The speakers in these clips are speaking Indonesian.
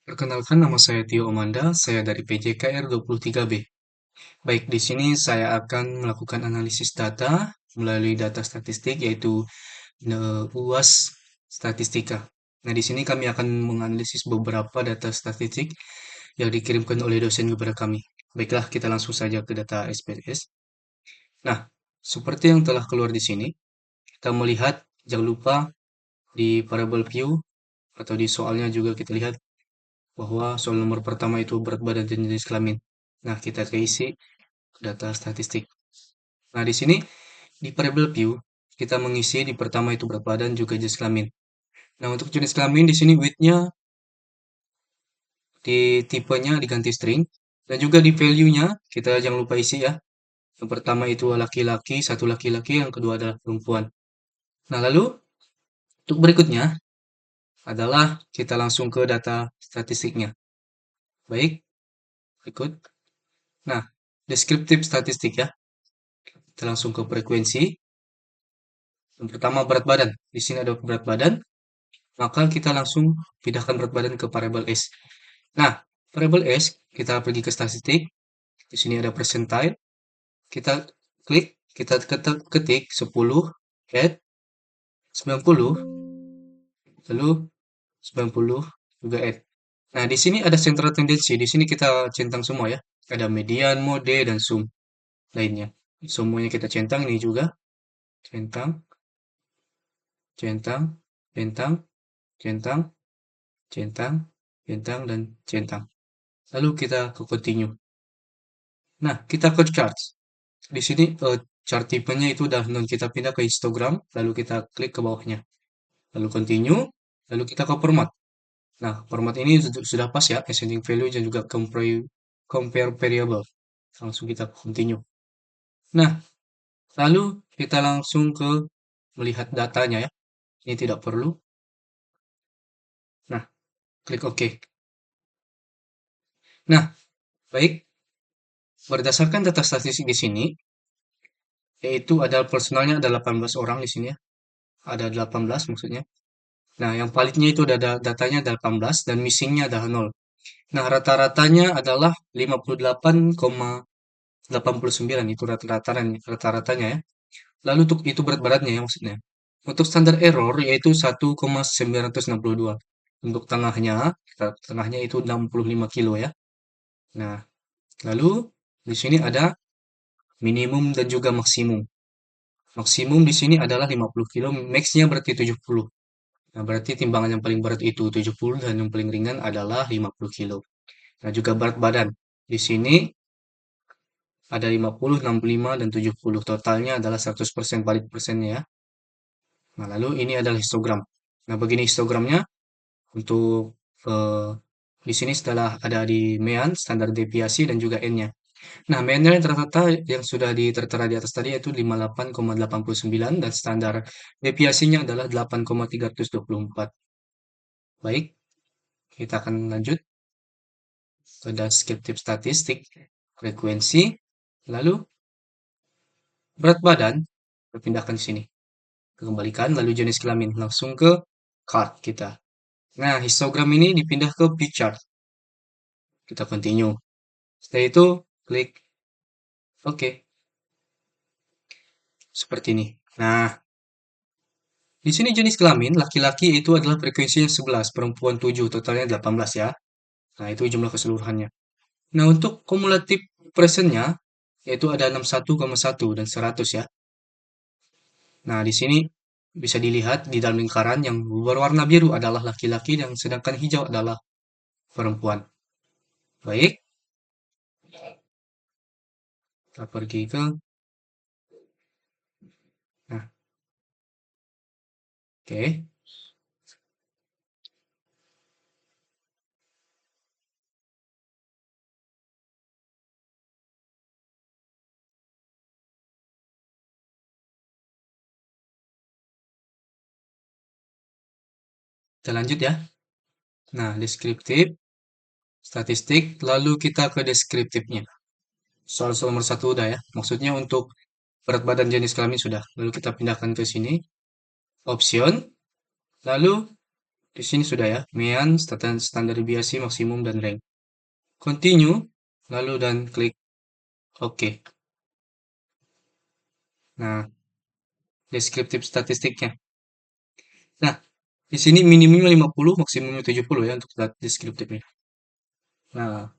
Perkenalkan, nama saya Tio Omanda, saya dari PJKR 23B. Baik, di sini saya akan melakukan analisis data melalui data statistik yaitu UAS Statistika. Nah, di sini kami akan menganalisis beberapa data statistik yang dikirimkan oleh dosen kepada kami. Baiklah, kita langsung saja ke data SPSS. Nah, seperti yang telah keluar di sini, kita melihat, jangan lupa di variable view atau di soalnya juga kita lihat bahwa soal nomor pertama itu berat badan dan jenis kelamin. Nah, kita ke isi data statistik. Nah, di sini di variable view kita mengisi di pertama itu berat badan juga jenis kelamin. Nah, untuk jenis kelamin di sini width-nya di tipenya diganti string dan juga di value-nya kita jangan lupa isi ya. Yang pertama itu laki-laki, satu laki-laki, yang kedua adalah perempuan. Nah, lalu untuk berikutnya adalah kita langsung ke data statistiknya. Baik, berikut. Nah, deskriptif statistik ya. Kita langsung ke frekuensi. Yang pertama berat badan. Di sini ada berat badan, maka kita langsung pindahkan berat badan ke variable S. Nah, variable S kita pergi ke statistik. Di sini ada percentile. Kita klik, kita ketik 10, add 90, lalu 90 juga add. Nah, di sini ada central tendency. Di sini kita centang semua ya. Ada median, mode, dan sum lainnya. Semuanya kita centang ini juga. Centang, centang, centang, centang, centang, centang, dan centang. Lalu kita ke continue. Nah, kita ke charts. Di sini chart tipenya itu udah non kita pindah ke histogram, lalu kita klik ke bawahnya. Lalu continue, lalu kita ke format. Nah, format ini sudah pas ya, ascending value dan juga compare variable. Langsung kita continue. Nah, lalu kita langsung ke melihat datanya ya. Ini tidak perlu. Nah, klik OK. Nah, baik. Berdasarkan data statistik di sini, yaitu ada personalnya ada 18 orang di sini ya. Ada 18 maksudnya. Nah, yang validnya itu ada datanya ada 18 dan missingnya ada 0. Nah, rata-ratanya adalah 58,89 itu rata-ratanya ya. Lalu untuk itu berat-beratnya ya maksudnya. Untuk standar error yaitu 1,962. Untuk tengahnya itu 65 kilo ya. Nah, lalu di sini ada minimum dan juga maksimum. Maksimum di sini adalah 50 kilo, max-nya berarti 70. Nah, berarti timbangan yang paling berat itu 70 dan yang paling ringan adalah 50 kilo. Nah, juga berat badan. Di sini ada 50, 65, dan 70. Totalnya adalah 100% valid persennya ya. Nah, lalu ini adalah histogram. Nah, begini histogramnya untuk eh, di sini setelah ada di mean, standar deviasi, dan juga n-nya. Nah, mean-nya yang rata-rata yang sudah tertera di atas tadi yaitu 58,89 dan standar deviasinya adalah 8,324. Baik, kita akan lanjut ke deskriptif statistik, frekuensi, lalu berat badan, kita pindahkan di sini. Kembalikan, lalu jenis kelamin, langsung ke chart kita. Nah, histogram ini dipindah ke P-chart. Kita continue. Setelah itu, klik OK. Seperti ini. Nah, di sini jenis kelamin, laki-laki itu adalah frekuensinya 11, perempuan 7, totalnya 18 ya. Nah, itu jumlah keseluruhannya. Nah, untuk kumulatif presentnya, yaitu ada 61,1 dan 100 ya. Nah, di sini bisa dilihat di dalam lingkaran yang berwarna biru adalah laki-laki dan sedangkan hijau adalah perempuan. Baik, kita pergi ke, nah, oke. Kita lanjut ya. Nah, deskriptif, statistik, lalu kita ke deskriptifnya. Soal nomor satu udah ya. Maksudnya untuk berat badan jenis kelamin sudah. Lalu kita pindahkan ke sini. Option. Lalu Di sini sudah ya, mean, standar deviasi, maksimum, dan rank. Continue, lalu dan klik OK. Nah, deskriptif statistiknya. Nah, di sini minimumnya 50, maksimumnya 70 ya untuk deskriptifnya. Nah,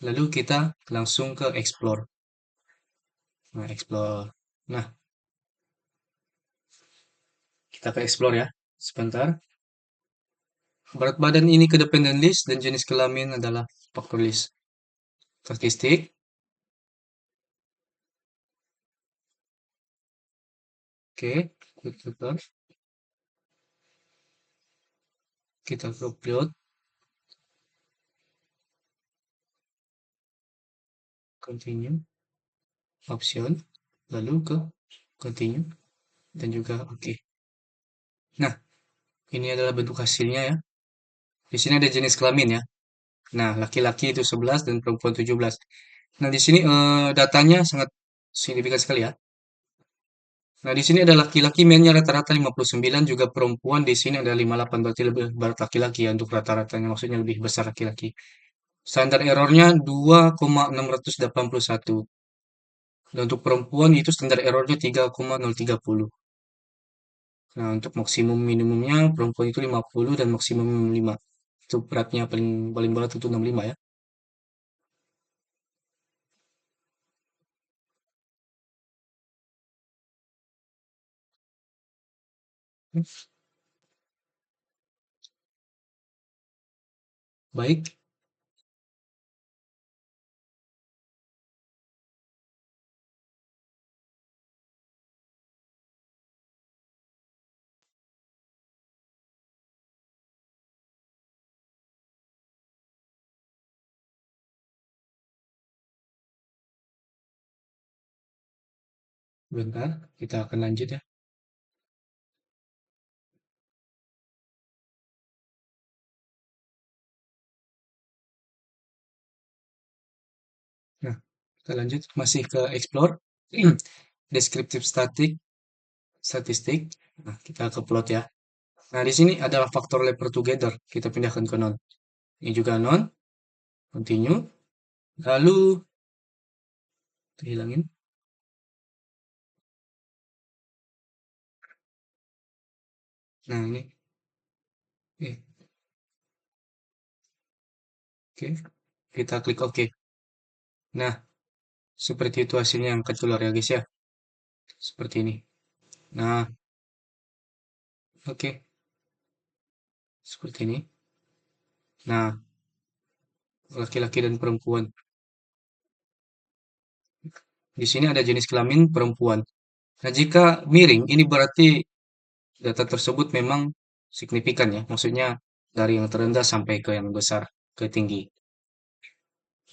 lalu kita langsung ke explore. Nah, explore. Nah, kita ke explore ya. Sebentar. Berat badan ini ke dependent list dan jenis kelamin adalah faktor list. Statistik. Oke, klik filter. Kita ke upload. Continue. Option. Lalu ke continue. Dan juga oke. Nah, ini adalah bentuk hasilnya ya. Di sini ada jenis kelamin ya. Nah, laki-laki itu 11 dan perempuan 17. Nah, di sini datanya sangat signifikan sekali ya. Nah, di sini ada laki-laki mainnya rata-rata 59, juga perempuan di sini ada 58, berarti lebih berat laki-laki ya untuk rata-ratanya, maksudnya lebih besar laki-laki. Standar errornya 2,681. Dan untuk perempuan itu standar errornya 3,030. Nah, untuk maksimum minimumnya perempuan itu 50 dan maksimum 5. Itu beratnya paling paling berat itu 65 ya. Baik, bentar, kita akan lanjut ya. Nah, kita lanjut masih ke explore. Deskriptif statistik. Nah, kita ke plot ya. Nah, di sini adalah faktor lever together. Kita pindahkan ke non. Ini juga non. Continue. Lalu kita hilangin. Nah, ini. Eh, oke. Kita klik OK. Nah, seperti itu hasilnya yang keluar ya guys ya. Seperti ini. Nah, oke. Seperti ini. Nah, laki-laki dan perempuan. Di sini ada jenis kelamin perempuan. Nah, jika miring, ini berarti data tersebut memang signifikan ya. Maksudnya dari yang terendah sampai ke yang besar, ke tinggi.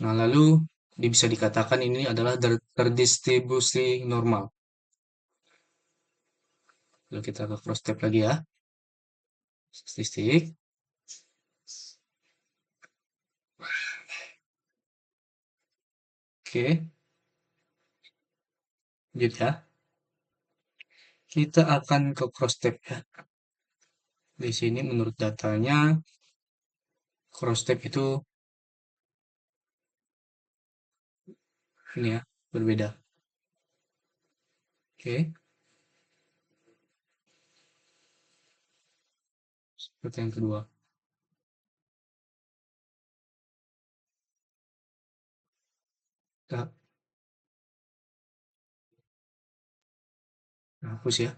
Nah, lalu bisa dikatakan ini adalah terdistribusi normal. Lalu kita ke cross tab lagi ya. Statistik. Oke, lanjut ya. Kita akan ke cross tab ya. Di sini menurut datanya cross tab itu ini ya, berbeda. Oke, seperti yang kedua. Kita hapus ya.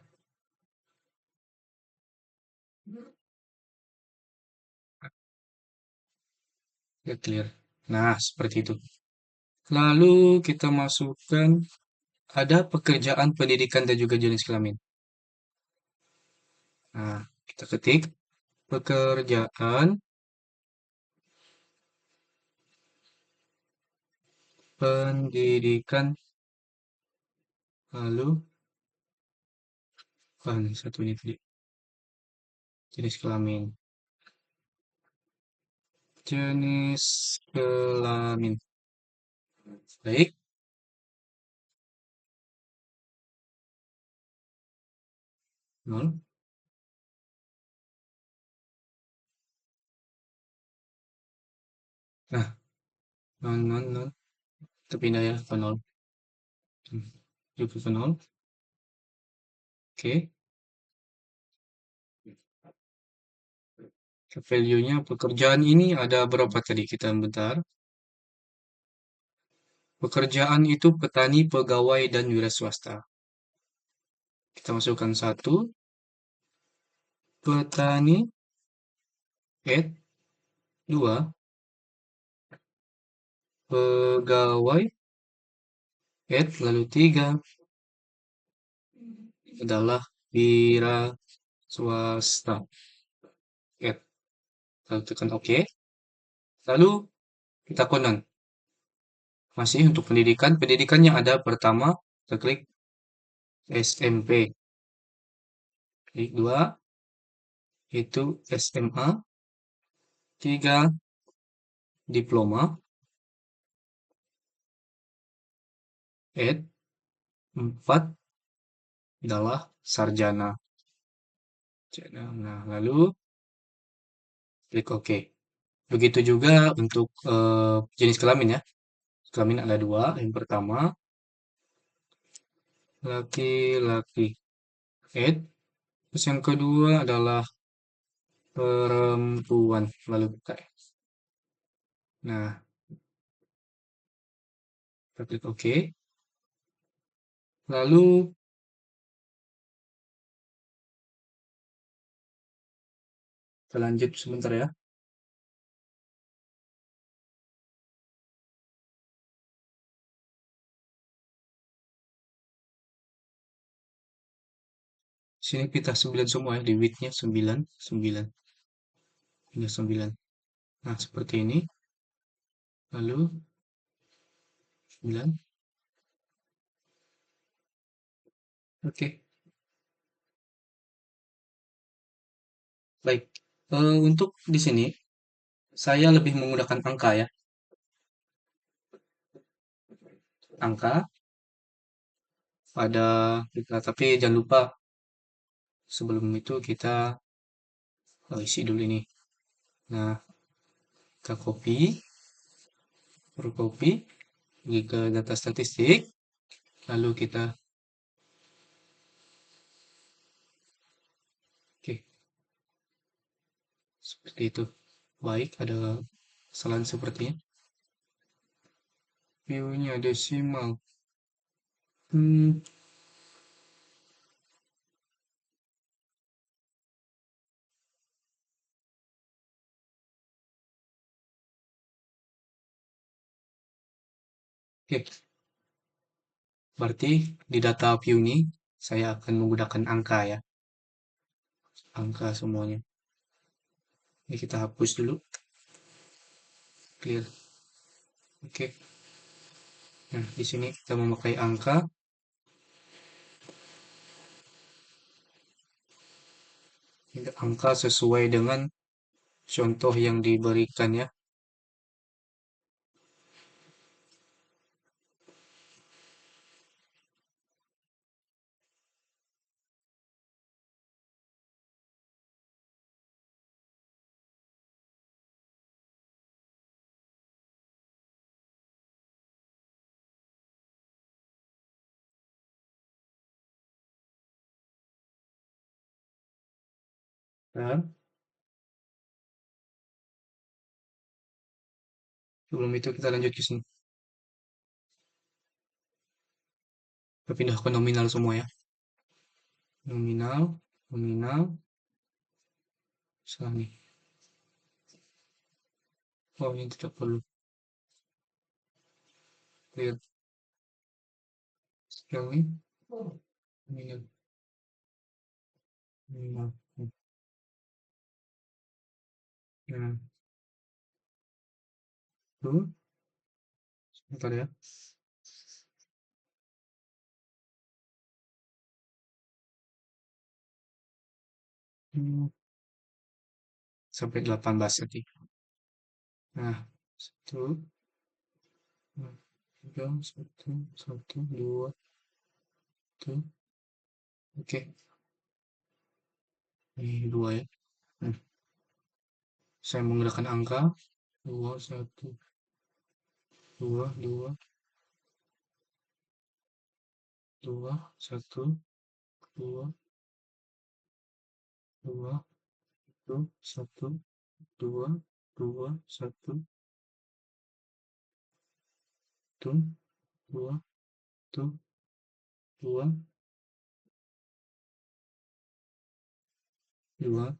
Ya clear. Nah, seperti itu. Lalu kita masukkan ada pekerjaan pendidikan dan juga jenis kelamin. Nah, kita ketik pekerjaan pendidikan, lalu satu ini tadi jenis kelamin. Jenis kelamin. Baik. Nol. Nah, nol, nol, nol. Kita pindah ya ke nol. Hmm. Juga ke nol. Oke. Value-nya pekerjaan ini ada berapa tadi? Kita bentar. Pekerjaan itu petani, pegawai, dan wira swasta. Kita masukkan satu. Petani, add. Dua. Pegawai, add. Lalu tiga adalah wira swasta. Add. Lalu tekan OK. Lalu kita konon. Masih untuk pendidikan. Pendidikannya ada pertama. Kita klik SMP. Klik dua. Itu SMA. Tiga. Diploma. Add. Empat adalah sarjana. Nah, lalu klik OK. Begitu juga untuk jenis kelamin ya. Kelamin ada dua. Yang pertama, laki-laki. Add. Terus yang kedua adalah perempuan. Lalu buka. Nah, kita klik OK. Lalu, kita lanjut sebentar ya. Sini kita 9 semua ya. Di width-nya 9, 9. Pindah 9. Nah, seperti ini. Lalu, 9. Oke, baik. Untuk di sini, saya lebih menggunakan angka ya. Angka pada kita, tapi jangan lupa sebelum itu kita isi dulu ini. Nah, kita copy, baru copy, pergi ke data statistik, lalu kita, oke, seperti itu. Baik, ada kesalahan sepertinya. View-nya desimal. Hmm, oke, berarti di data view ini saya akan menggunakan angka ya, angka semuanya. Ini kita hapus dulu, clear. Oke, nah di sini kita memakai angka. Angka sesuai dengan contoh yang diberikan ya. Dan sebelum itu kita lanjut ke sini. Kita pindah ke nominal semua ya. Nominal, nominal, salah nih. Oh, ini tidak perlu. Clear. Sekali. Nominal, nominal. Nah, itu. Sebentar ya. Hmm, sampai 18 tadi. Nah, satu, dua, tiga, satu, satu, dua, satu. Oke, ini dua ya. Hmm, saya menggunakan angka. dua, satu, dua, dua, dua, satu, dua, dua, satu, dua, dua, satu, tuh, dua, tuh, dua, dua.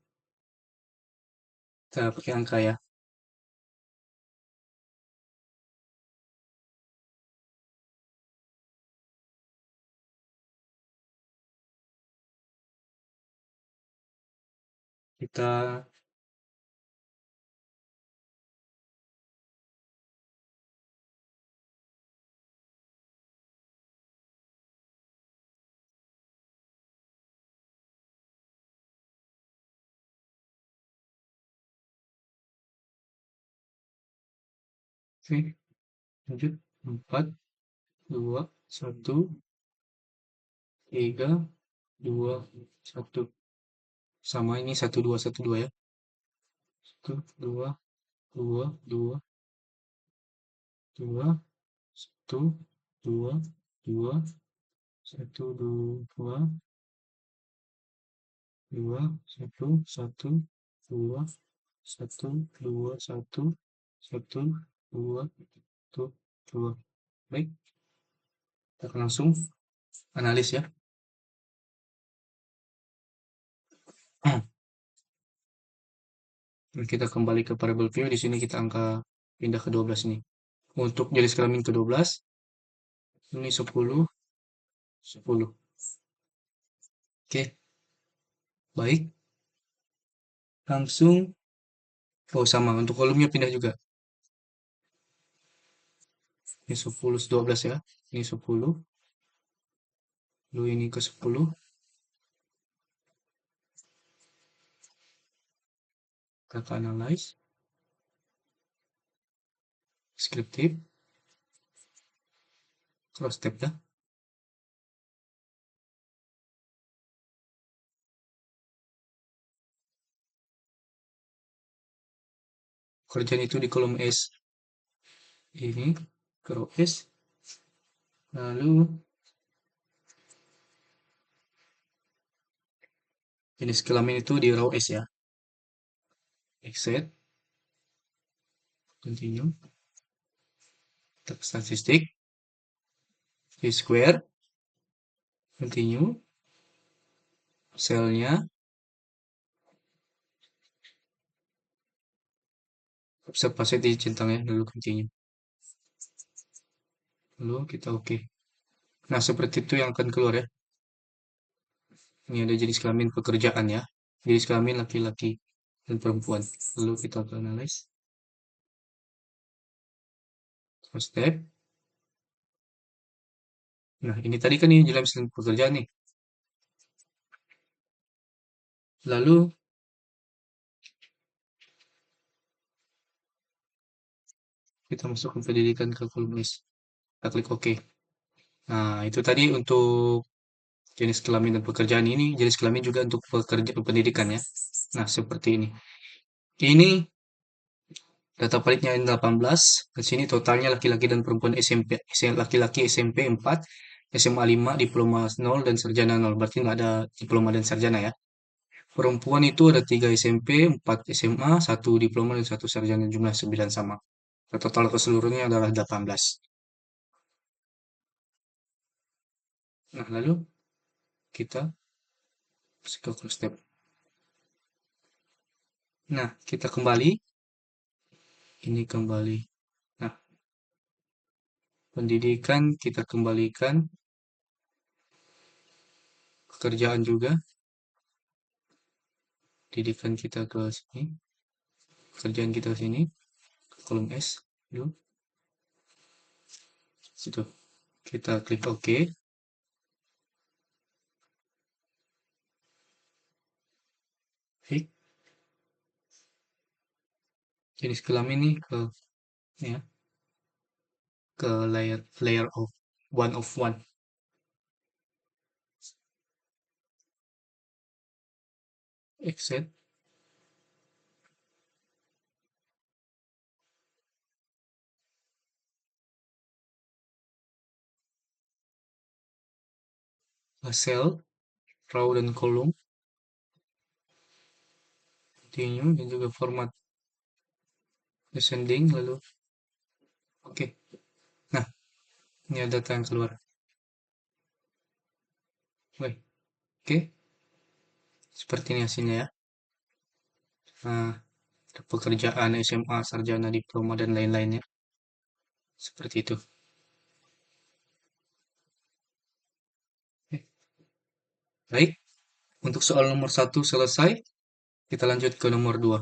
Kita pakai angka ya. Kita oke, lanjut. Empat, dua, satu, tiga, dua, satu. Sama ini satu, dua ya. Satu, dua, dua, dua, dua, satu, dua, dua, satu, dua, dua, satu, dua, satu, dua, satu, dua, satu, dua. Baik, kita akan langsung analis ya. Kita kembali ke variable view. Di sini kita angka pindah ke 12 ini. Untuk jenis kelamin ke-12, ini 10, 10. Oke, baik. Langsung, oh sama, untuk kolomnya pindah juga. Ini 10, 12 ya. Ini 10, lalu ini ke 10. Kita akan analyze, descriptive, cross step ya. Kerjaan itu di kolom S. Ini, ke row S. Lalu, jenis kelamin itu di row S ya. Exit, continue, statistik, square, continue, selnya, observasi dicentang ya, lalu continue. Lalu kita oke. Nah, seperti itu yang akan keluar ya. Ini ada jenis kelamin pekerjaan ya. Jenis kelamin laki-laki dan perempuan. Lalu kita akan analyze. First step. Nah, ini tadi kan ini jenis kelamin pekerjaan nih. Lalu kita masukkan pendidikan ke kolom list. Kita klik OK. Nah, itu tadi untuk jenis kelamin dan pekerjaan ini. Jenis kelamin juga untuk pekerja pendidikan ya. Nah, seperti ini. Ini data validnya 18. Di sini totalnya laki-laki dan perempuan SMP. Laki-laki SMP 4, SMA 5, diploma 0, dan sarjana 0. Berarti nggak ada diploma dan sarjana ya. Perempuan itu ada 3 SMP, 4 SMA, 1 diploma, dan 1 sarjana, jumlah 9 sama. Total keseluruhannya adalah 18. Nah, lalu kita ke step. Nah, kita kembali. Ini kembali. Nah, pendidikan kita kembalikan. Pekerjaan juga. Pendidikan kita ke sini. Pekerjaan kita ke sini. Kolom S. Yuk, situ. Kita klik OK. Klik. Jenis kelamin ini ke ya, ke layer of one. Exit. cell, row dan kolom, continue, dan juga format descending, lalu oke. Nah, ini ada data yang keluar. Baik, oke, seperti ini hasilnya ya. Nah, ada pekerjaan SMA, sarjana, diploma, dan lain-lainnya. Seperti itu. Oke. Baik, untuk soal nomor satu selesai, kita lanjut ke nomor dua.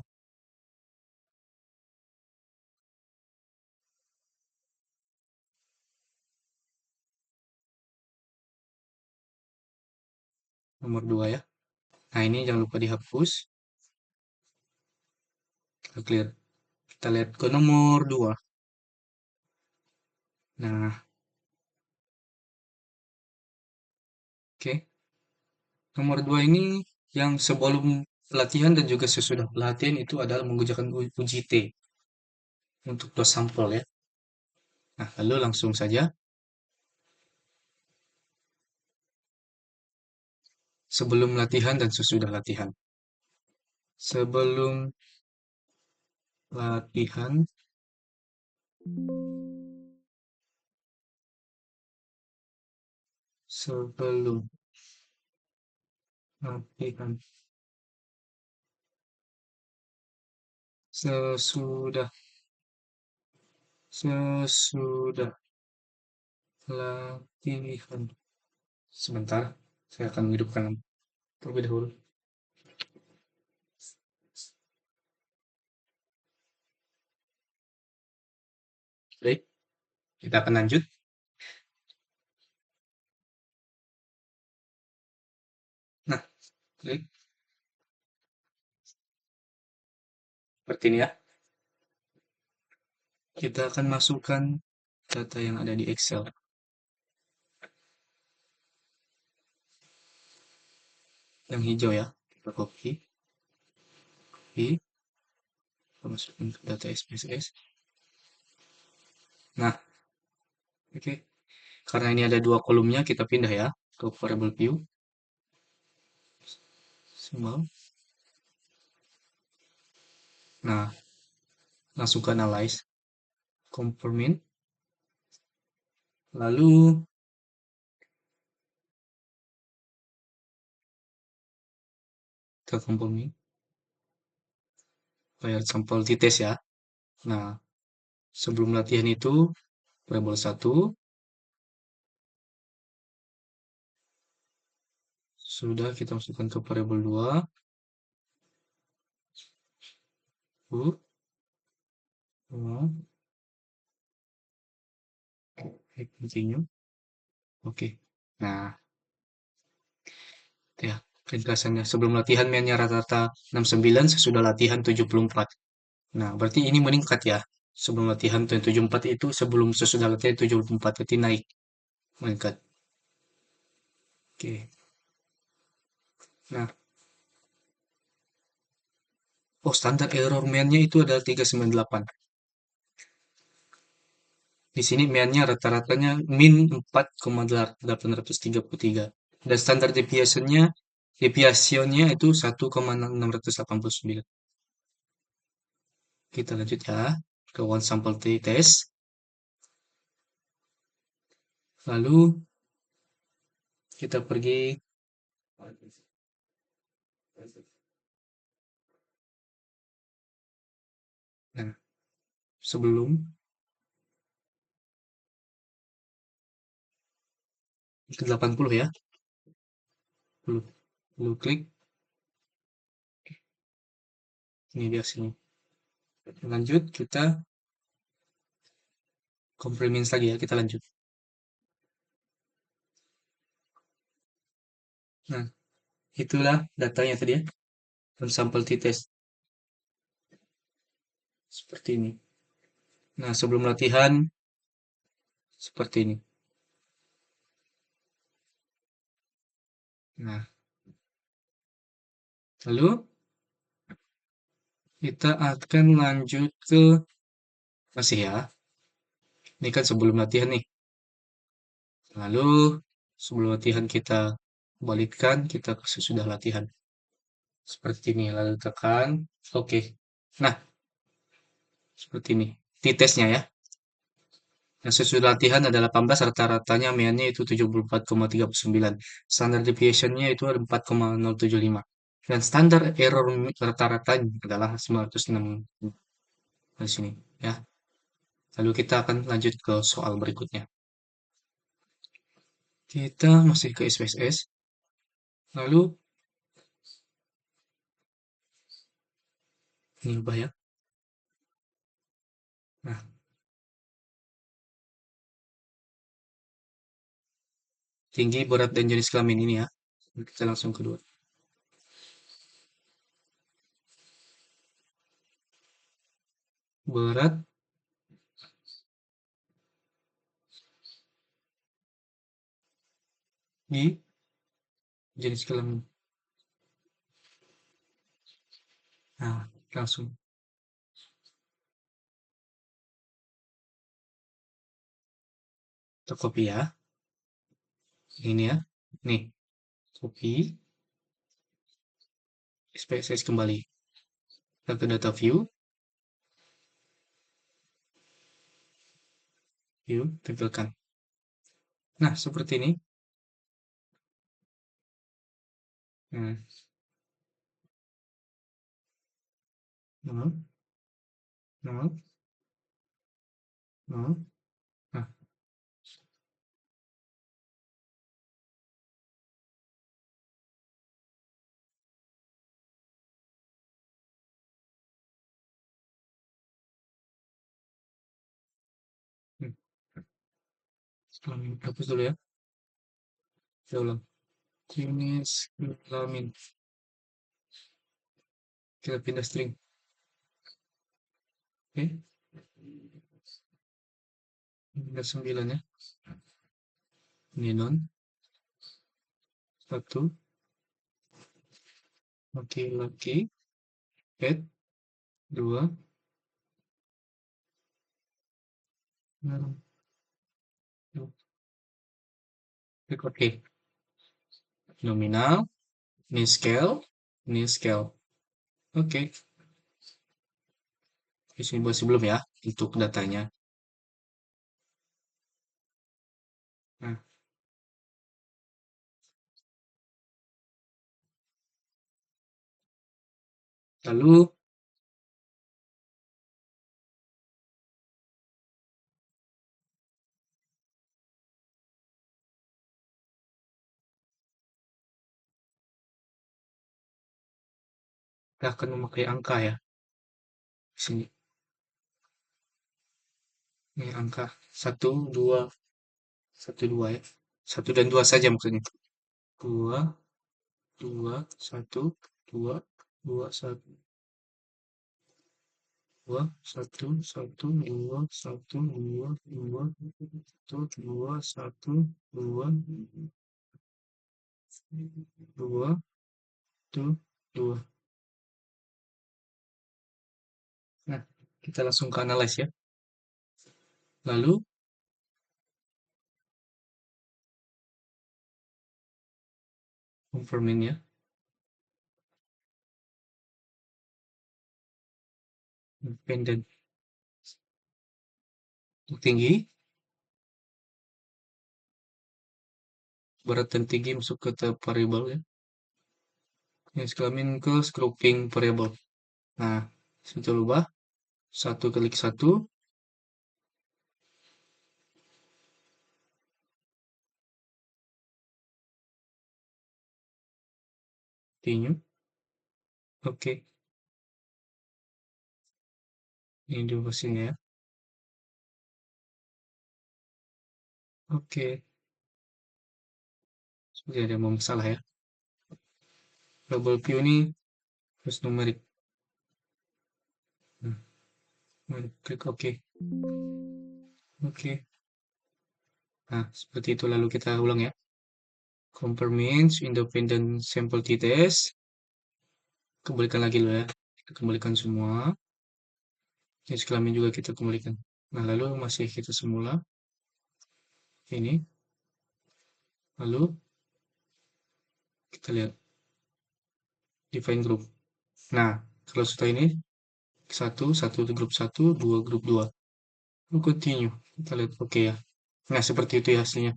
Nomor dua ya. Nah, ini jangan lupa dihapus. Kita clear. Kita lihat ke nomor dua. Nah, oke. Nomor dua ini yang sebelum pelatihan dan juga sesudah pelatihan itu adalah mengerjakan uji T untuk dua sampel ya. Nah, lalu langsung saja sebelum latihan dan sesudah latihan. Sebelum latihan, sebelum latihan, sesudah, sesudah latihan. Sebentar, saya akan menghidupkan terlebih dahulu. Baik, kita akan lanjut. Nah, baik, seperti ini ya. Kita akan masukkan data yang ada di Excel. Yang hijau ya, kita copy, copy, kita masukin ke data SPSS. Nah, oke. Karena ini ada dua kolomnya, kita pindah ya ke variable view. Semua. Nah, langsung ke analyze, confirming, lalu kita confirming, bayar sampel di tes ya. Nah, sebelum latihan itu variable 1 sudah kita masukkan ke variable 2, bu, continue, oke. Nah, ya, ringkasannya sebelum latihan mainnya rata-rata 69, sesudah latihan 74. Nah, berarti ini meningkat ya. Sebelum latihan 74 itu sebelum sesudah latihan 74 berarti naik, meningkat. Oke. Nah, oh standar error mainnya itu adalah 398. Di sini mainnya rata-ratanya min 4,833. Dan standar deviationnya itu 1,689. Kita lanjut ya ke one sample test. Lalu kita pergi. Nah, sebelum ke 80 ya. Lalu klik. Ini dia sini. Lanjut kita complements lagi ya. Kita lanjut. Nah, itulah datanya tadi ya. One sample t-test. Seperti ini. Nah, sebelum latihan seperti ini. Nah, lalu kita akan lanjut ke masih ya. Ini kan sebelum latihan nih. Lalu sebelum latihan kita Balikkan kita ke sesudah latihan. Seperti ini, lalu tekan. Oke. Nah, seperti ini. T-testnya ya. Yang sesudah latihan ada 18, rata-ratanya meannya itu 74,39. Standard deviation-nya itu ada 4,075. Dan standar error rata-ratanya adalah 906 di sini ya. Lalu kita akan lanjut ke soal berikutnya. Kita masih ke SPSS. Lalu ini ubah ya. Nah, tinggi, berat, dan jenis kelamin ini ya. Kita langsung kedua. Berat, di jenis kelamin. Nah, langsung kita copy ya. Ini ya. Nih, copy. SPSS kembali. Kita ke data view. View, tampilkan. Nah, seperti ini. Nah, nah, nah, nah. Nah, hmm. Kelamin. Hapus dulu ya. Kita ulang. Jenis kelamin. Kita pindah string. Oke. Pindah 9 ya. Ini non. Satu. Laki-laki. Pet. Dua. Nah, klik OK. Nominal. Ini scale. Ini scale. Oke. Di sini buat sebelum ya. Untuk datanya. Nah, lalu kita akan memakai angka ya. Di sini. Ini angka satu, dua, satu, dua ya. Satu dan dua saja maksudnya. Dua, dua, satu, dua, dua, satu, dua, satu, satu, dua, satu, dua, dua, satu, dua, satu, dua, dua, satu, dua. Nah, kita langsung ke analyze ya. Lalu, confirming ya. Independent. Tinggi, berat dan tinggi masuk ke tab variable ya. Jenis kelamin ke grouping variable. Nah, sudah ubah. Satu klik satu, continue. Oke, ini dulu sini ya. Oke, sudah ada masalah ya. Double view ini terus numerik. Nah, klik OK. Oke. Nah, seperti itu lalu kita ulang ya. Compare means independent sample t-test. Kembalikan lagi loh ya. Kita kembalikan semua. Jenis kelamin juga kita kembalikan. Nah, lalu masih kita semula. Ini. Lalu Kita lihat define group. Nah, kalau sudah ini satu, satu itu grup satu, dua grup dua. Lalu continue. Kita lihat oke ya. Nah, seperti itu ya hasilnya.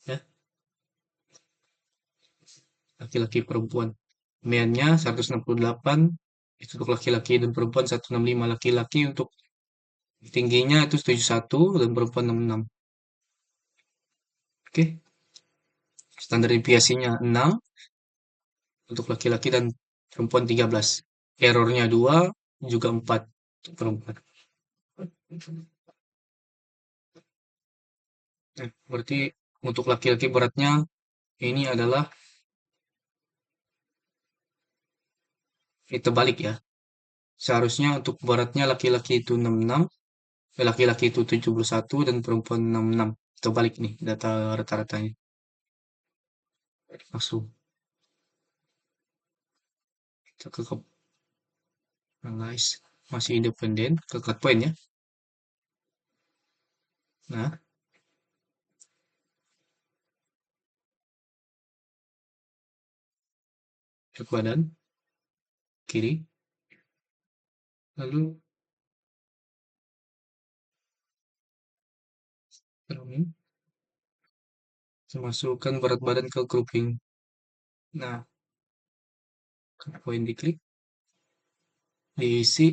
Ya, laki-laki perempuan. Mainnya 168 itu untuk laki-laki dan perempuan 165 laki-laki untuk tingginya itu 71 dan perempuan 66. Oke, standar deviasinya 6 untuk laki-laki dan perempuan 13. Errornya 2 juga 4 untuk perempuan. Nah, berarti untuk laki-laki beratnya ini adalah terbalik ya. Seharusnya untuk beratnya laki-laki itu 66, laki-laki itu 71 dan perempuan 66. Terbalik nih data rata-ratanya. Langsung kita ke analyze masih independen ke cut point ya. Nah, cek badan kiri, lalu turunin, masukkan berat badan ke grouping. Nah, cut point diklik, diisi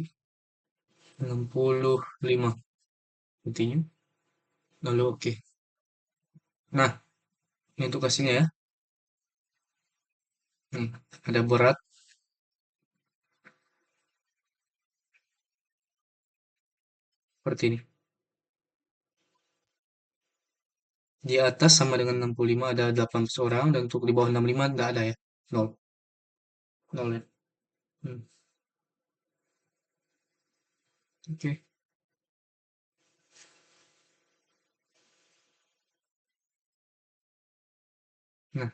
65. Continue, lalu oke. Nah, ini untuk hasilnya ya. Ada berat seperti ini. Di atas sama dengan 65 ada 18 orang dan untuk di bawah 65 tidak ada ya. Nol. Nol ya. Hmm, Oke. Nah,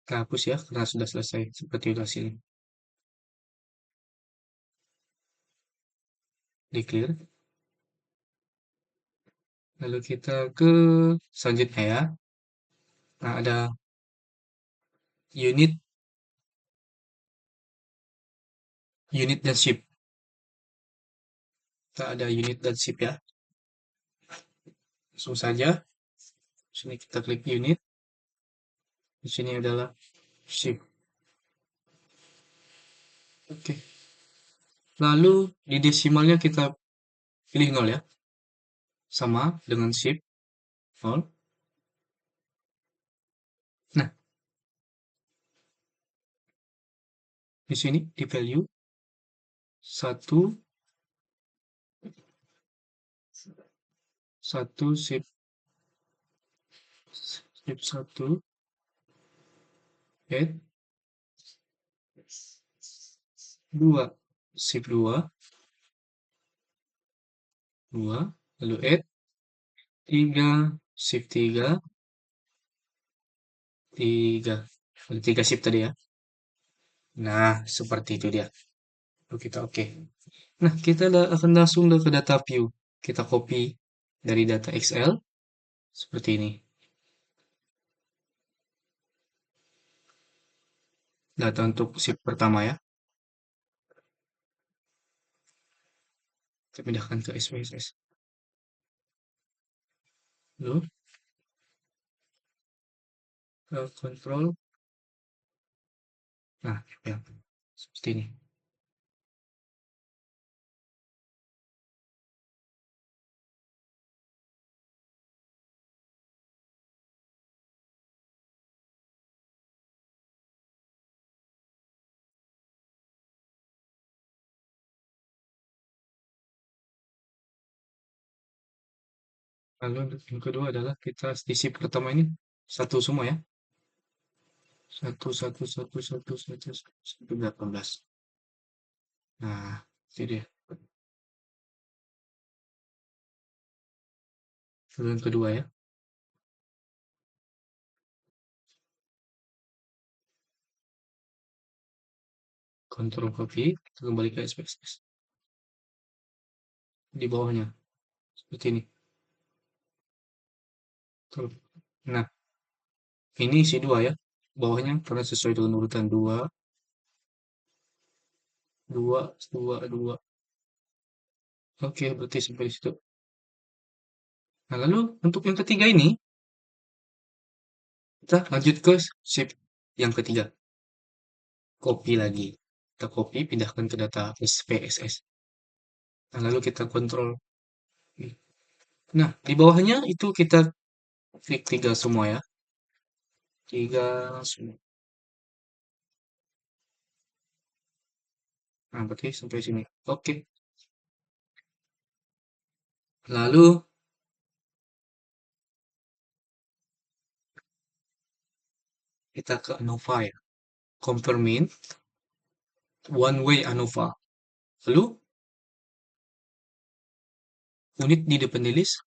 kita hapus ya karena sudah selesai seperti itu hasilnya. Di clear. Lalu kita ke selanjutnya ya. Nah, ada unit unit dan ship. Kita ada unit dan ship ya. Langsung saja. Sini kita klik unit. Di sini adalah ship. Oke. Lalu di desimalnya kita pilih 0 ya. Sama dengan ship 0. Nah, di sini di value 1 1 ship 1 add 2 ship 2 2 lalu add 3 ship 3 3 ada 3 ship tadi ya. Nah, seperti itu dia. Lalu kita oke. Nah, kita akan langsung ke data view. Kita copy dari data Excel seperti ini. Data untuk shift pertama ya. Kita pindahkan ke SPSS. Lalu ke control. Nah, ya. Seperti ini. Lalu untuk yang kedua adalah kita di shift pertama ini satu semua ya. Satu, satu, satu, satu, satu, satu, 18. Nah, itu dia. Lalu yang kedua ya. Control copy. Kita kembali ke SPSS. Di bawahnya. Seperti ini. Tuh. Nah, ini isi 2 ya. Bawahnya karena sesuai dengan urutan 2, 2, 2, 2. Oke, berarti sampai di situ. Nah, lalu untuk yang ketiga ini, kita lanjut ke shift yang ketiga. Copy lagi. Kita copy, pindahkan ke data SPSS. Nah, lalu kita kontrol. Nah, di bawahnya itu kita klik tiga semua ya. Tiga semua. Nah, berarti sampai sini. Oke. Lalu kita ke ANOVA ya. Confirmin one way ANOVA. Lalu unit di depan di list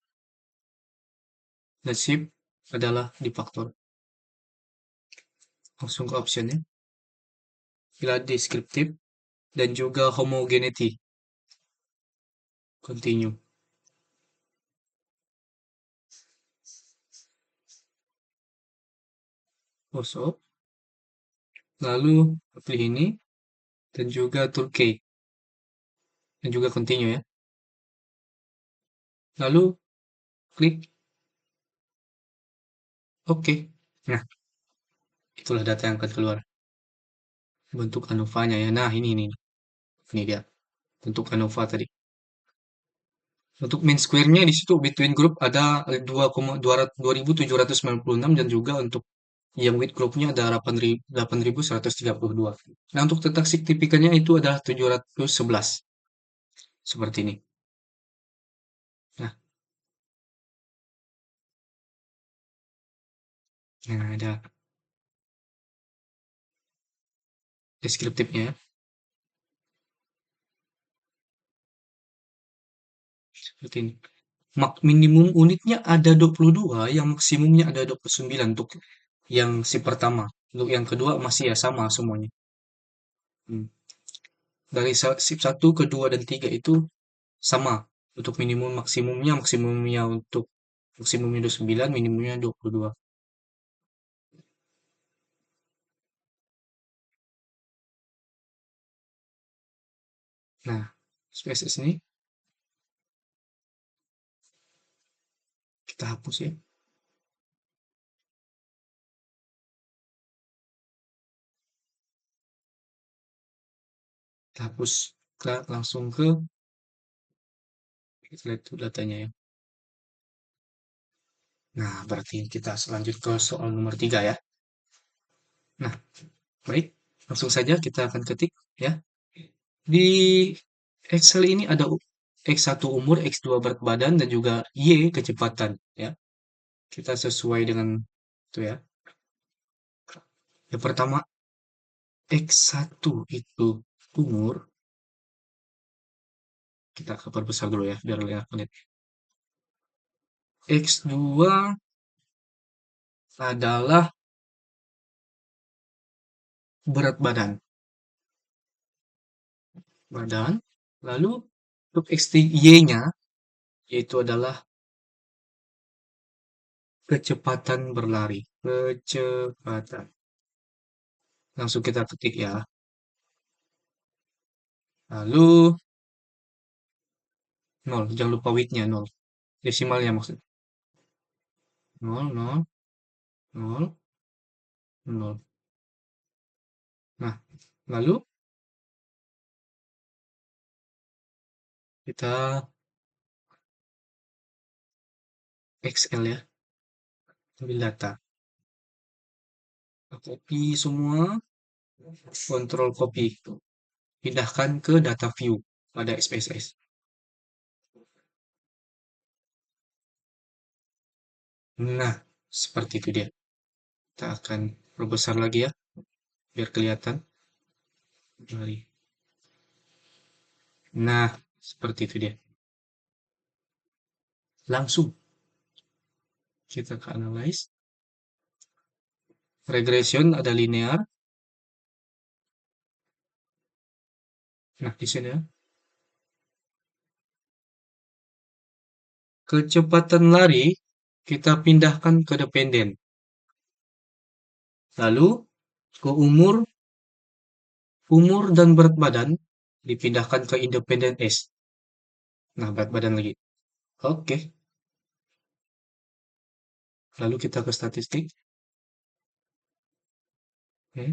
dan shift adalah di faktor. Langsung ke optionnya. Pilih deskriptif dan juga homogeneity. Continue. Kosong. Lalu pilih ini dan juga Turkey dan juga continue ya. Lalu klik OK. Nah, itulah data yang akan keluar. Bentuk ANOVA-nya ya. Nah, ini. Ini dia. Bentuk ANOVA tadi. Untuk mean square-nya di situ between group ada 2.796 dan juga untuk yang with group-nya ada 8.132. Nah, untuk letak signifikannya itu adalah 711. Seperti ini. Nah, ada deskriptifnya ya. Seperti ini. Minimum unitnya ada 22, yang maksimumnya ada 29 untuk yang si pertama. Untuk yang kedua masih ya sama semuanya. Hmm. Dari sip 1, kedua, dan 3 itu sama. Untuk maksimumnya untuk maksimumnya 29, minimumnya 22. Nah, spesies ini kita hapus ya. Kita hapus. Kita langsung ke kita lihat tuh datanya ya. Nah, berarti kita selanjut ke soal nomor 3 ya. Nah, baik. Langsung saja kita akan ketik ya. Di Excel ini ada X1 umur, X2 berat badan, dan juga Y kecepatan ya. Kita sesuai dengan itu ya. Yang pertama X1 itu umur, kita perbesar dulu ya biar lihat. X2 adalah berat badan. Lalu untuk Y-nya yaitu adalah kecepatan berlari. Kecepatan. Langsung kita ketik ya. Lalu 0, jangan lupa width-nya 0. Desimalnya maksudnya. 0, 0, 0, 0. Nah, lalu kita XL ya, ambil data. Copy semua, kontrol copy. Pindahkan ke data view pada SPSS. Nah, seperti itu dia. Kita akan perbesar lagi ya, biar kelihatan. Mari. Nah, seperti itu dia. Langsung kita ke analyze. Regression ada linear. Nah, di sini ya. Kecepatan lari kita pindahkan ke dependen. Lalu ke umur dan berat badan dipindahkan ke independen S. Nah, berat badan lagi. Oke, lalu kita ke statistik. Oke,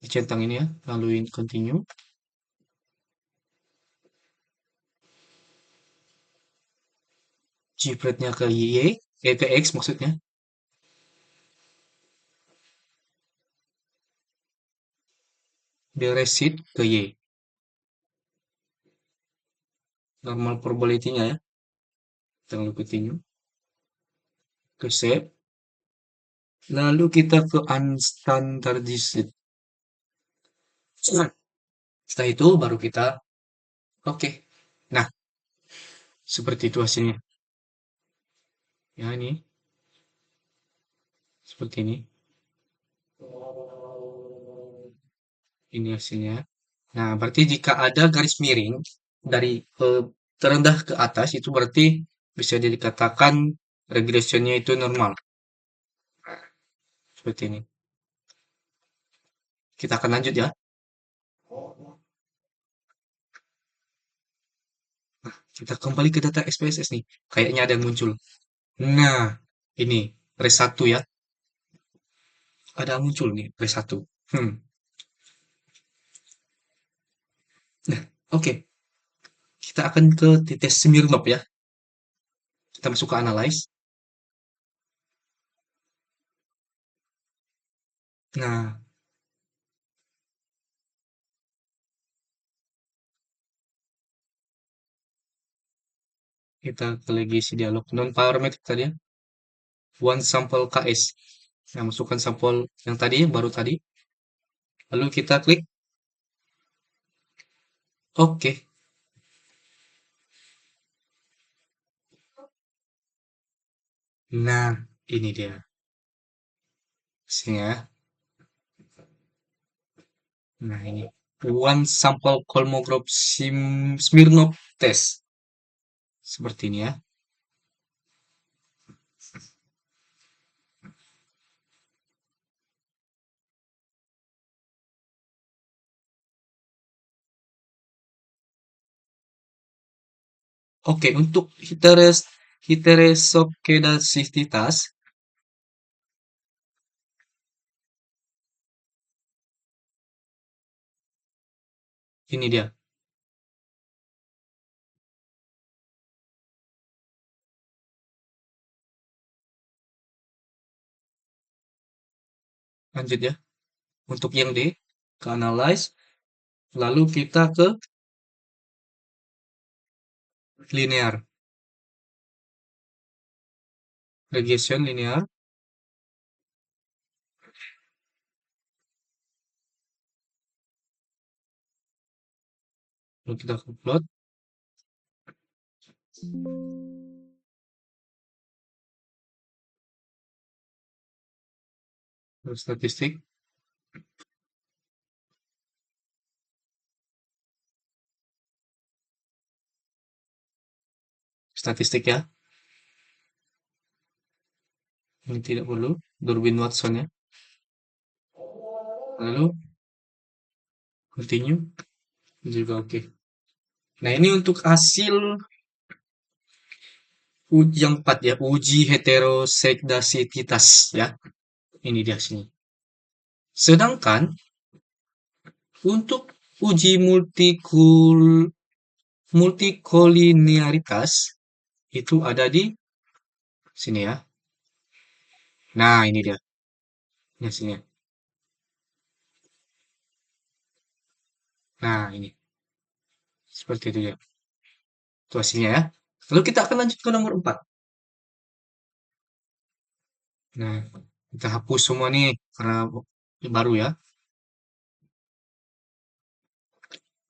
dicentang ini ya, lalu continue. Jipretnya ke Y, ke X maksudnya. Deresit ke Y. Normal probability-nya ya. Kita lalu continue. Ke save. Lalu kita ke unstandardized. Setelah itu baru kita oke. Nah, seperti itu hasilnya. Ya, ini seperti ini. Ini hasilnya. Nah, berarti jika ada garis miring dari terendah ke atas itu berarti bisa dikatakan regressionnya itu normal. Seperti ini. Kita akan lanjut ya. Kita kembali ke data SPSS nih. Kayaknya ada yang muncul. Nah, ini res 1 ya. Ada yang muncul nih res 1. Hmm. Nah, oke. Kita akan ke tes Smirnov ya. Kita masuk ke analyze. Nah, kita ke legasi dialog non parametric tadi ya. One sample KS. Nah, masukkan sampel yang tadi baru tadi. Lalu kita klik oke. Nah, ini dia. Sini ya. Nah, ini. One sample Kolmogorov Smirnov test. Seperti ini ya. Oke, untuk heterosokedasitas, ini dia. Lanjut ya. Untuk yang D, ke analyze. Lalu kita ke linear. Regression linear. Lalu kita ke plot. Lalu statistik. Statistik ya. Ini tidak perlu. Durbin Watson ya. Lalu continue. Juga oke. Nah, ini untuk hasil yang 4 ya. Uji heterosekdasitas ya. Ini dia sini. Sedangkan untuk uji multikolinearitas itu ada di sini ya. Nah, ini dia. Ini sini. Nah, ini. Seperti itu ya. Itu hasilnya ya. Lalu kita akan lanjut ke nomor 4. Nah, kita hapus semua nih karena baru ya.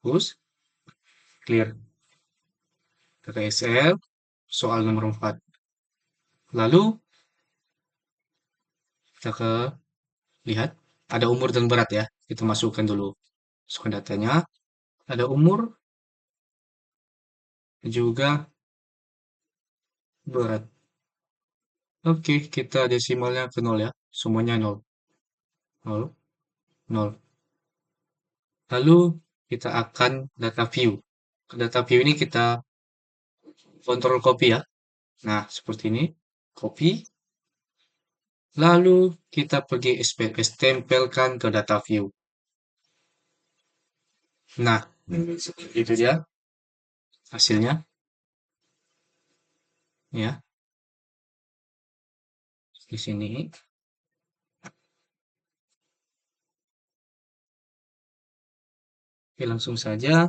Hapus, clear. TTSL, soal nomor 4. Lalu kita ke lihat ada umur dan berat ya. Kita masukkan dulu. Masukkan datanya. Ada umur juga berat. Oke, kita desimalnya ke nol ya. Semuanya nol, nol, nol. Lalu kita akan data view. Data view ini kita kontrol copy ya. Nah, seperti ini. Copy. Lalu kita pergi SPSS, tempelkan ke data view. Nah, itu dia hasilnya ya. Di sini oke, langsung saja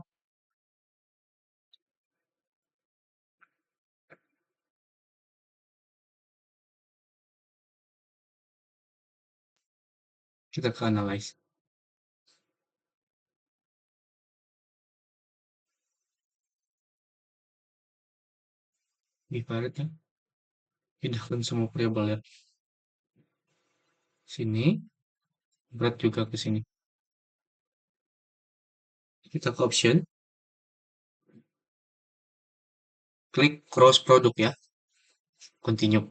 kita ke analyze. Ibaratnya pindahkan semua variabel ya. Sini, berat juga ke sini. Kita ke option, klik cross product ya. Continue.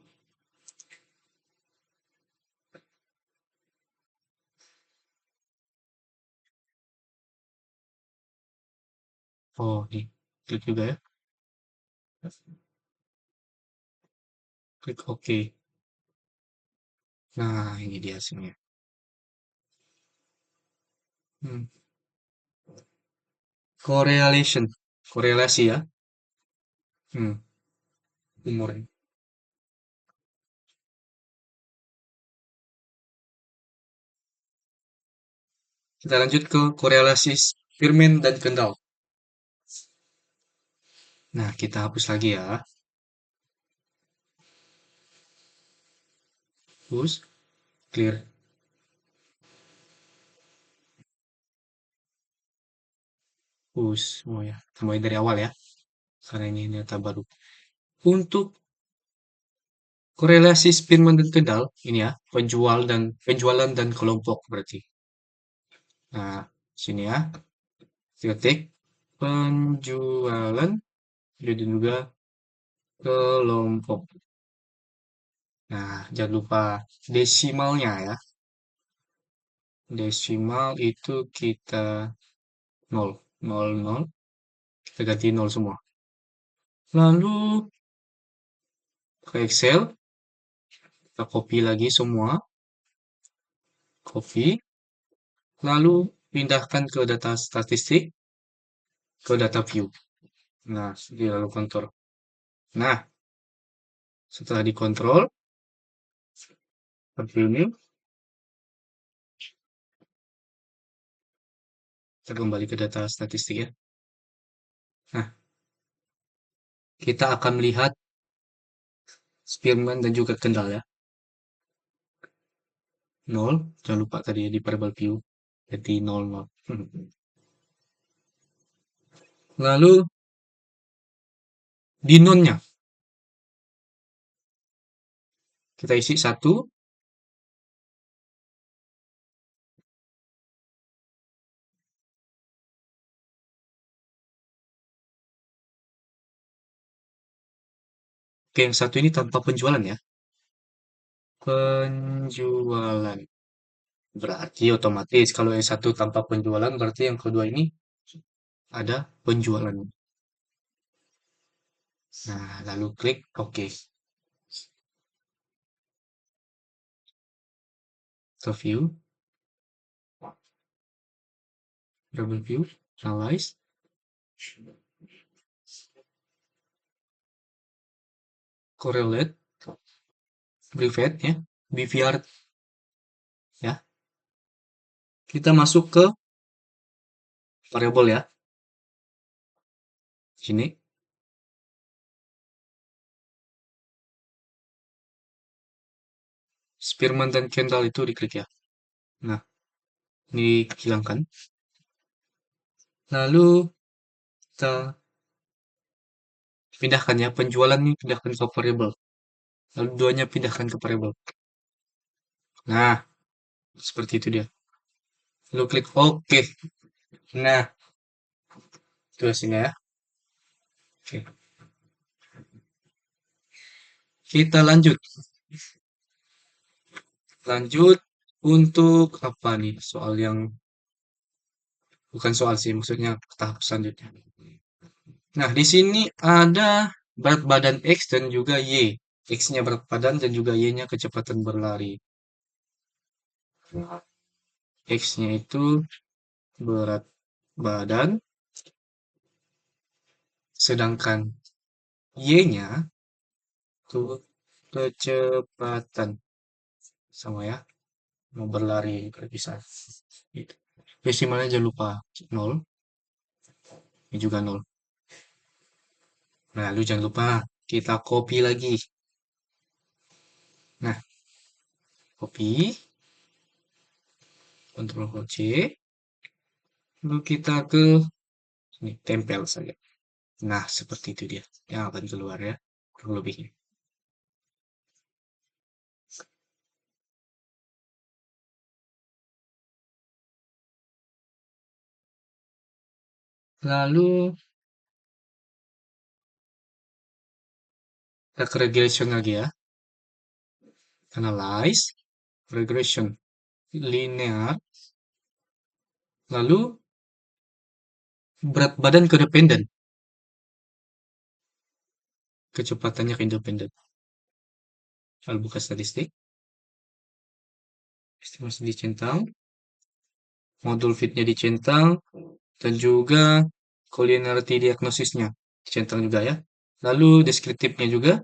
Oh, nih. Klik juga ya. Klik OK. Nah, ini dia hasilnya. Hmm. Correlation. Korelasi ya. Hmm. Umur. Kita lanjut ke korelasi Spearman dan Kendall. Nah, kita hapus lagi ya. Hapus. Clear. Hapus. Oh ya. Mulai dari awal ya. Karena ini data baru. Untuk korelasi Spearman dan Kendall, ini ya. Penjualan dan kelompok berarti. Nah, sini ya. Ketik penjualan dan juga kelompok. Nah, jangan lupa desimalnya ya. Desimal itu kita nol, nol, nol. Kita ganti nol semua. Lalu ke Excel, kita copy lagi semua. Copy. Lalu pindahkan ke data statistik, ke data view. Nah, lalu kontrol. Nah, setelah dikontrol, seperti ini, kita kembali ke data statistik ya. Nah, kita akan melihat Spearman dan juga Kendall ya. Nol, jangan lupa tadi ya di variable view. Jadi nol, nol. Lalu di nonnya, kita isi satu. Oke, yang satu ini tanpa penjualan ya. Penjualan. Berarti otomatis kalau yang satu tanpa penjualan, berarti yang kedua ini ada penjualan. Nah, lalu klik OK. Ke view, double view, analyze, correlate, private ya, BVR ya. Kita masuk ke variable ya. Sini, Spearman dan Kendall itu diklik ya. Nah, ini hilangkan. Lalu kita pindahkan ya, penjualan ini pindahkan ke variable. Lalu duanya pindahkan ke variable. Nah, seperti itu dia. Lalu klik OK. Nah, itu hasilnya ya. Oke. Kita lanjut. Lanjut untuk apa nih? Soal yang bukan soal sih, maksudnya tahap selanjutnya. Nah, di sini ada berat badan X dan juga Y. X-nya berat badan dan juga Y-nya kecepatan berlari. X-nya itu berat badan, sedangkan Y-nya itu kecepatan. Sama ya, mau berlari bisa. Gitu. Desimalnya jangan lupa 0, ini juga 0. Nah, lu jangan lupa kita copy lagi. Nah, copy, Ctrl C, lalu kita ke ini, tempel saja. Nah, seperti itu dia yang akan keluar ya, kurang lebihnya. Lalu kita ke regression lagi ya. Analyze, regression, linear, lalu berat badan ke dependen, kecepatannya ke independen. Lalu buka statistik, estimasi dicentang, modul fitnya dicentang, dan juga collinearity diagnosisnya dicentang juga ya. Lalu deskriptifnya juga,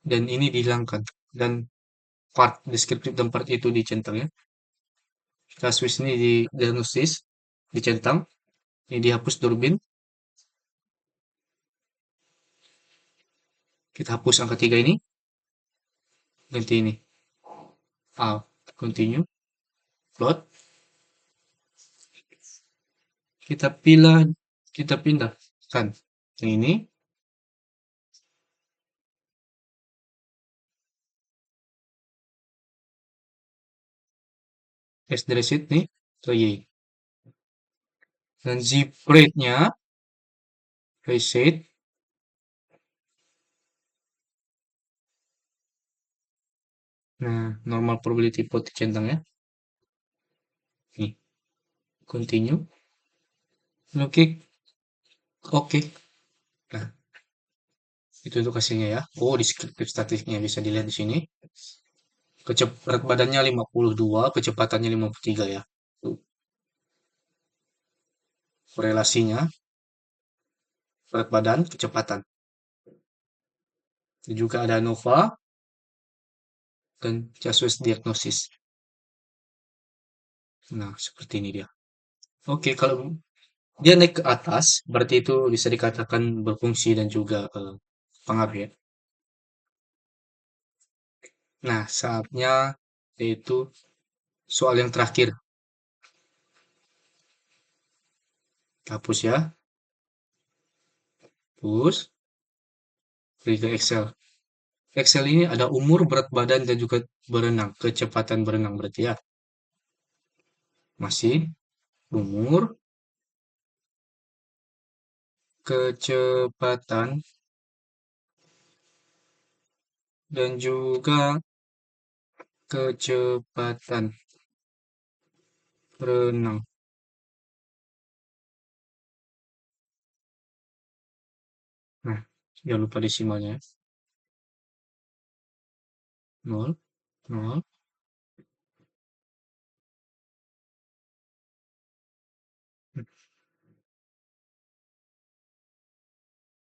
dan ini dihilangkan. Dan part deskriptif dan part itu dicentang ya. Kasus ini di diagnosis, dicentang, ini dihapus Durbin. Kita hapus angka 3 ini, ganti ini. A, continue, plot. Kita pindahkan yang ini. S dari sheet nih, ke Y. Dan zip rate-nya, reset, nah, normal probability plot dicentang ya. Nih, continue. Oke, oke. Nah, itu untuk hasilnya ya. Oh, deskriptif statistiknya bisa dilihat di sini. Berat badannya 52, kecepatannya 53 ya. Tuh, korelasinya berat badan, kecepatan. Dan juga ada ANOVA dan Just diagnosis. Nah, seperti ini dia. Oke, kalau dia naik ke atas, berarti itu bisa dikatakan berfungsi dan juga pengaruh ya. Nah, saatnya yaitu soal yang terakhir. Hapus ya, hapus, pergi ke Excel. Excel ini ada umur, berat badan, dan juga berenang, kecepatan berenang berarti ya. Masih umur, kecepatan, dan juga kecepatan berenang. Nah, jangan lupa desimalnya. 0, 0.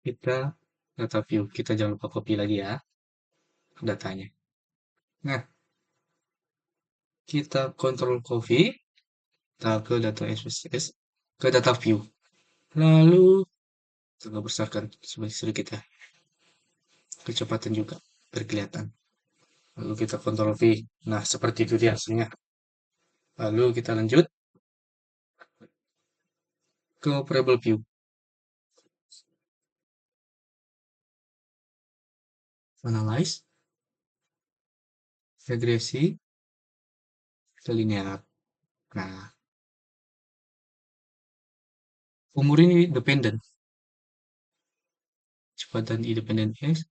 Kita data view. Kita jangan lupa copy lagi ya datanya. Nah, kita control copy, kita ke data SPSS, ke data view. Lalu kita besarkan sedikit ya. Kecepatan juga berkelihatan. Lalu kita kontrol V. Nah, seperti itu dia hasilnya. Lalu kita lanjut ke variable view. Analyze, regresi, ke linear. Nah, umur ini dependen. Kecepatan independen X.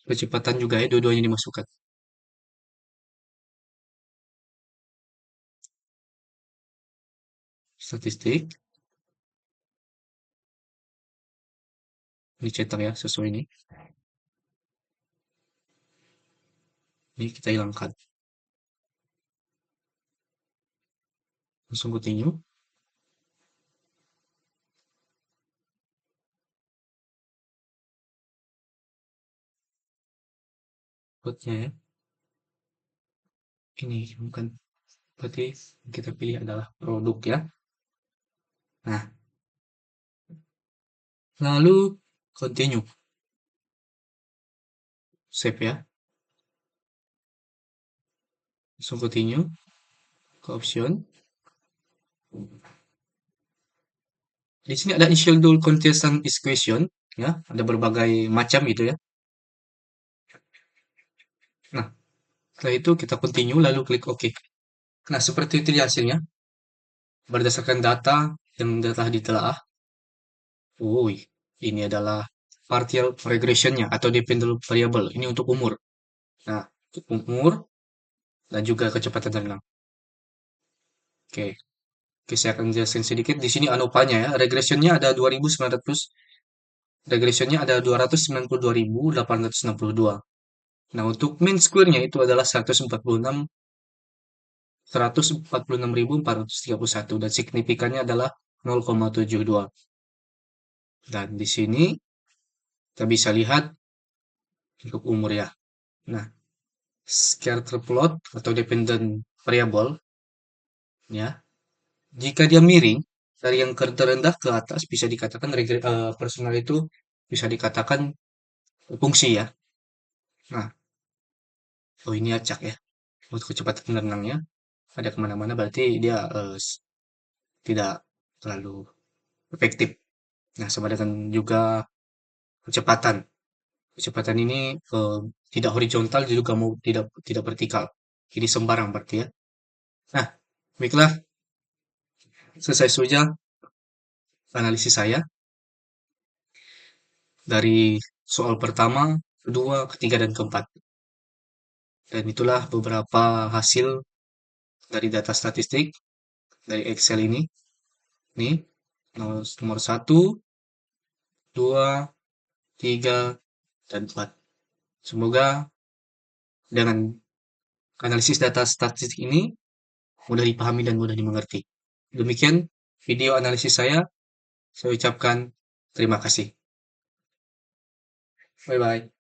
kecepatan juga ya, dua-duanya dimasukkan. Statistik, dicetak ya, sesuai ini. Ini kita hilangkan. Langsung continue. Code-nya ya. Ini bukan, berarti kita pilih adalah produk ya. Nah, lalu continue. Save ya. Langsung continue ke option. Di sini ada schedule contestant is question ya, ada berbagai macam gitu ya. Nah, setelah itu kita continue lalu klik OK. Nah, seperti itu dia hasilnya. Berdasarkan data yang telah ditelaah, woi, ini adalah partial regressionnya atau dependent variable. Ini untuk umur. Nah, untuk umur dan juga kecepatan renang. Oke, Oke, saya akan jelaskan sedikit. Di sini ANOVA-nya ya. Regressionnya ada 2.900. Regressionnya ada 292.862. Nah, untuk mean square-nya itu adalah 146.431 dan signifikannya adalah 0,72. Dan di sini kita bisa lihat untuk umur ya. Nah, scatter plot atau dependent variable ya. Jika dia miring dari yang terendah ke atas bisa dikatakan personal itu bisa dikatakan fungsi ya. Nah, oh ini acak ya. Untuk kecepatan berenangnya ada kemana-mana berarti dia tidak terlalu efektif. Nah, sama dengan juga kecepatan. Kecepatan ini tidak horizontal juga mau tidak vertikal. Ini sembarang berarti ya. Nah, baiklah, selesai saja analisis saya dari soal pertama, kedua, ketiga, dan keempat. Dan itulah beberapa hasil dari data statistik dari Excel ini. Nih, nomor 1, 2, 3, dan 4. Semoga dengan analisis data statistik ini mudah dipahami dan mudah dimengerti. Demikian video analisis saya ucapkan terima kasih. Bye bye.